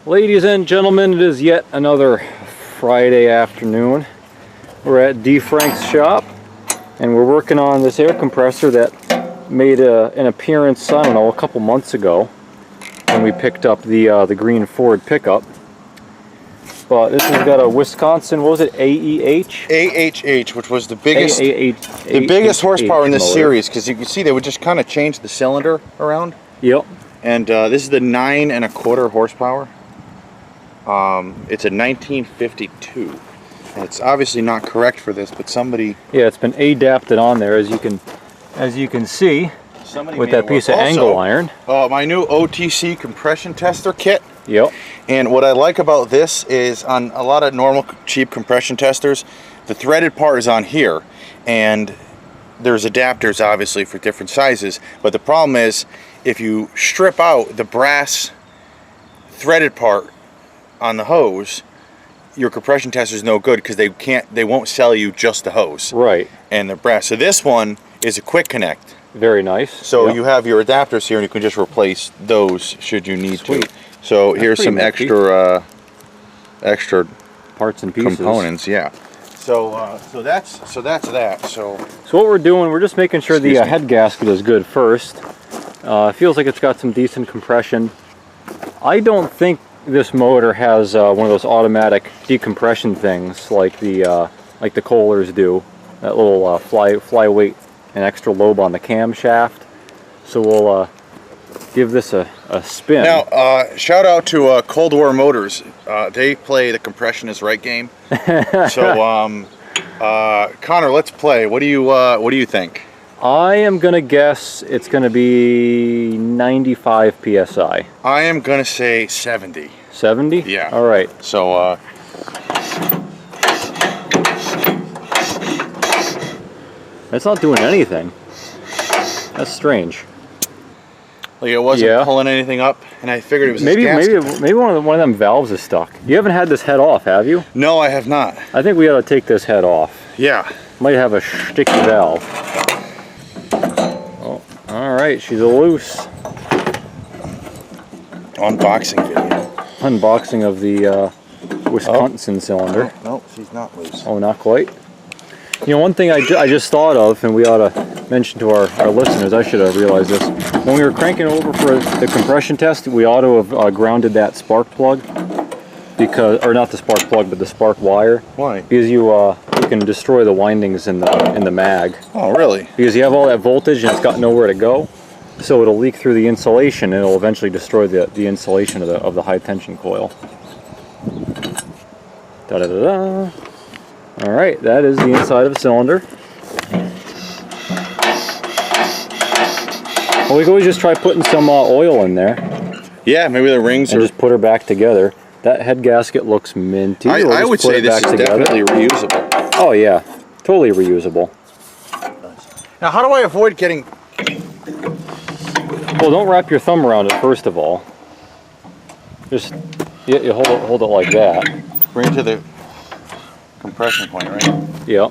Ladies and gentlemen, it is yet another Friday afternoon. We're at Frank's shop and we're working on this air compressor that made an appearance, I don't know, a couple months ago when we picked up the green Ford pickup. But this has got a Wisconsin, what was it, AEH? AHH, which was the biggest biggest horsepower in this series, because you can see they would just kind of change the cylinder around. Yep. And this is the 9.25 horsepower. It's a 1952. And it's obviously not correct for this, but somebody... Yeah, it's been adapted on there, as you can see, with that piece of angle iron. My new OTC compression tester kit. Yep. And what I like about this is on a lot of normal cheap compression testers, the threaded part is on here, and there's adapters obviously for different sizes, but the problem is if you strip out the brass threaded part on the hose, your compression tester is no good because they won't sell you just the hose. Right. And the brass. So this one is a quick connect. Very nice. So you have your adapters here and you can just replace those should you need to. So here's some extra parts and pieces, components. Yeah. So that's that. So what we're doing, we're just making sure the head gasket is good first. It feels like it's got some decent compression. I don't think this motor has one of those automatic decompression things like the Kohlers do. That little flyweight and extra lobe on the camshaft. So we'll give this a spin. Now, shout out to Cold War Motors. They play the compression is right game. So, Connor, let's play. What do you think? I am gonna guess it's gonna be 95 psi. I am gonna say 70. 70? Yeah. All right. So, it's not doing anything. That's strange. Like it wasn't pulling anything up, and I figured it was maybe one of them valves is stuck. You haven't had this head off, have you? No, I have not. I think we ought to take this head off. Yeah. Might have a sticky valve. Oh, all right, she's loose. Unboxing video. Unboxing of the Wisconsin cylinder. No, she's not loose. Oh, not quite. You know, one thing I just thought of, and we ought to mention to our listeners, I should have realized this. When we were cranking over for the compression test, we ought to have grounded that spark plug, or not the spark plug, but the spark wire. Why? Because you can destroy the windings in the mag. Oh, really? Because you have all that voltage and it's got nowhere to go, so it'll leak through the insulation and it'll eventually destroy the insulation of the high tension coil. Da da da da. All right, that is the inside of the cylinder. Well, we can always just try putting some oil in there. Yeah, maybe the rings and just put her back together. That head gasket looks minty. I would say this is definitely reusable. Oh yeah, totally reusable. Now, how do I avoid getting... Well, don't wrap your thumb around it first of all. Just you hold it like that. Bring it to the compression point, right? Yeah.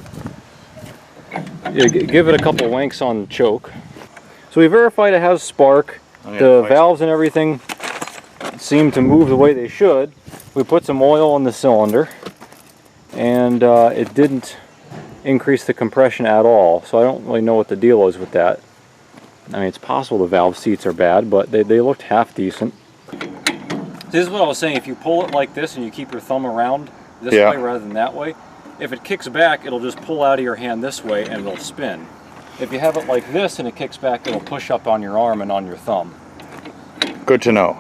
Give it a couple wanks on the choke. So we verified it has spark. The valves and everything seem to move the way they should. We put some oil in the cylinder, and it didn't increase the compression at all. So I don't really know what the deal is with that. I mean, it's possible the valve seats are bad, but they looked half decent. This is what I was saying. If you pull it like this and you keep your thumb around this way rather than that way, if it kicks back, it'll just pull out of your hand this way and it'll spin. If you have it like this and it kicks back, it'll push up on your arm and on your thumb. Good to know.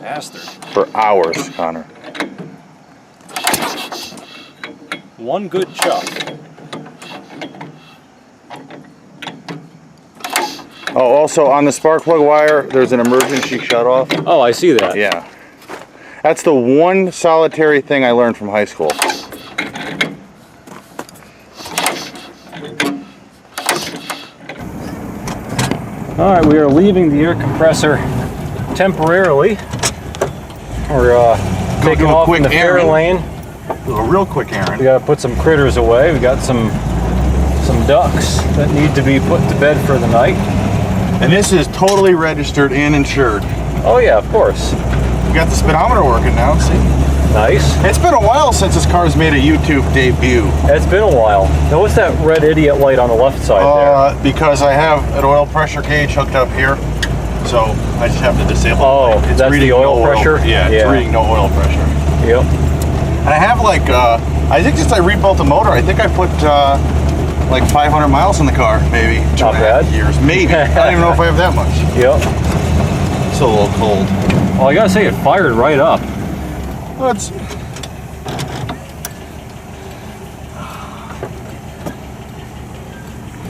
Bastard. For hours, Connor. One good chuck. Oh, also on the spark plug wire, there's an emergency shut-off. Oh, I see that. Yeah. That's the one solitary thing I learned from high school. All right, we are leaving the air compressor temporarily. We're taking off in the fair lane do a real quick errand. We gotta put some critters away. We got some ducks that need to be put to bed for the night. And this is totally registered and insured. Oh yeah, of course. We got the speedometer working now, see? Nice. It's been a while since this car's made a YouTube debut. It's been a while. Now what's that red idiot light on the left side there? Because I have an oil pressure gauge hooked up here. So I just have to disable Oh, it. It's that's reading the oil no pressure? Yeah, it's reading no oil pressure. Yep. And I have like, I think since I rebuilt the motor, I think I put like 500 miles in the car, maybe. Not bad. Years, maybe. I don't even know if I have that much. Yep. It's a little cold. Well, I gotta say, it fired right up. Well, it's...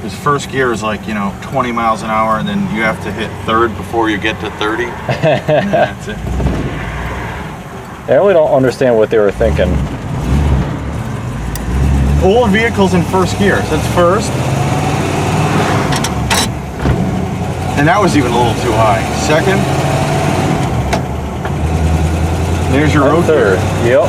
His first gear is like, 20 miles an hour, and then you have to hit third before you get to 30. And that's it. I really don't understand what they were thinking. Old vehicles in first gear. So it's first. And that was even a little too high. Second. There's your road third. Yep.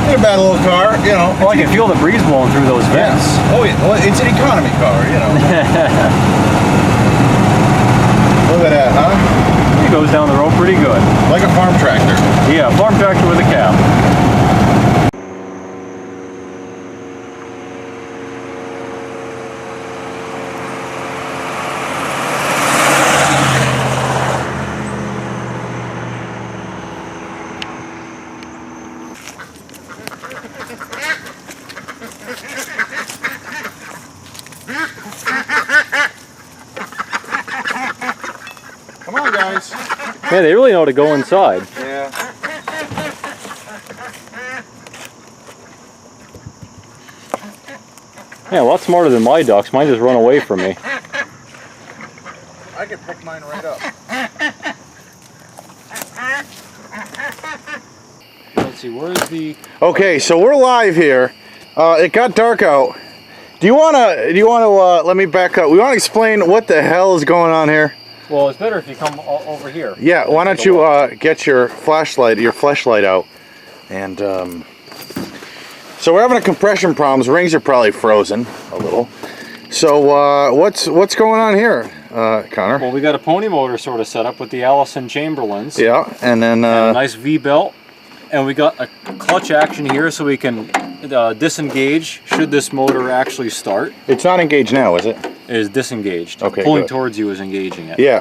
Ain't a bad little car, Well, I can feel the breeze blowing through those vents. Yeah. Oh yeah, well, it's an economy car, Look at that, huh? It goes down the road pretty good. Like a farm tractor. Yeah, farm tractor with a cab. Come on, guys. Yeah, they really know how to go inside. Yeah. Yeah, a lot smarter than my ducks. Mine just run away from me. I could pick mine right up. Let's see, where's the... Okay, so we're live here. It got dark out. Do you wanna let me back up? We wanna explain what the hell is going on here? Well, it's better if you come over here. Yeah, why don't you get your flashlight out. And so we're having a compression problems. Rings are probably frozen a little. So what's going on here, Connor? Well, we got a pony motor sort of set up with the Allison Chamberlains. Yeah, and then and a nice V-belt. And we got a clutch action here so we can disengage should this motor actually start. It's not engaged now, is it? It is disengaged. Okay, Pulling good. towards you is engaging it. Yeah.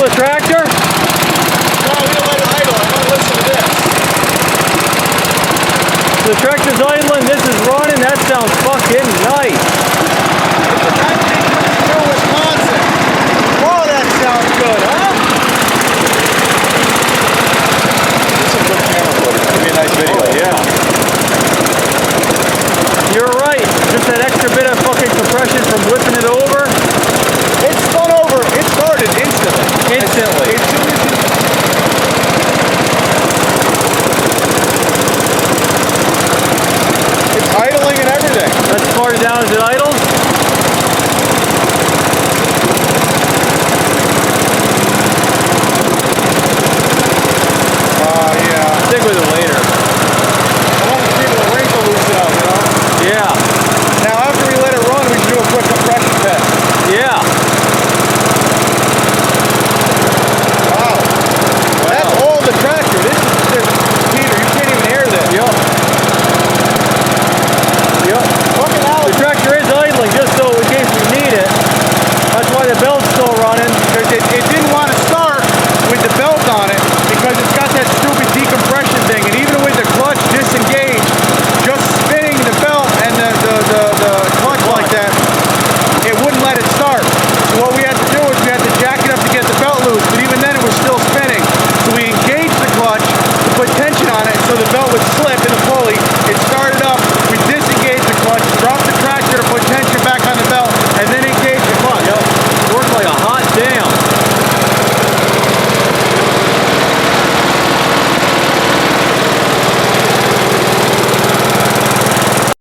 the tractor? No, we don't let it idle. I want to listen to this. The tractor's idling, this is running, that sounds fucking nice. It's a 1952 Wisconsin. Oh, that sounds good, huh? This is good camera footage. It's going to be a nice video. Oh, yeah. You're right, just that extra bit of fucking compression from whipping it over. It spun over. It started instantly. Instantly. As soon as you... It's idling and everything. As far down as it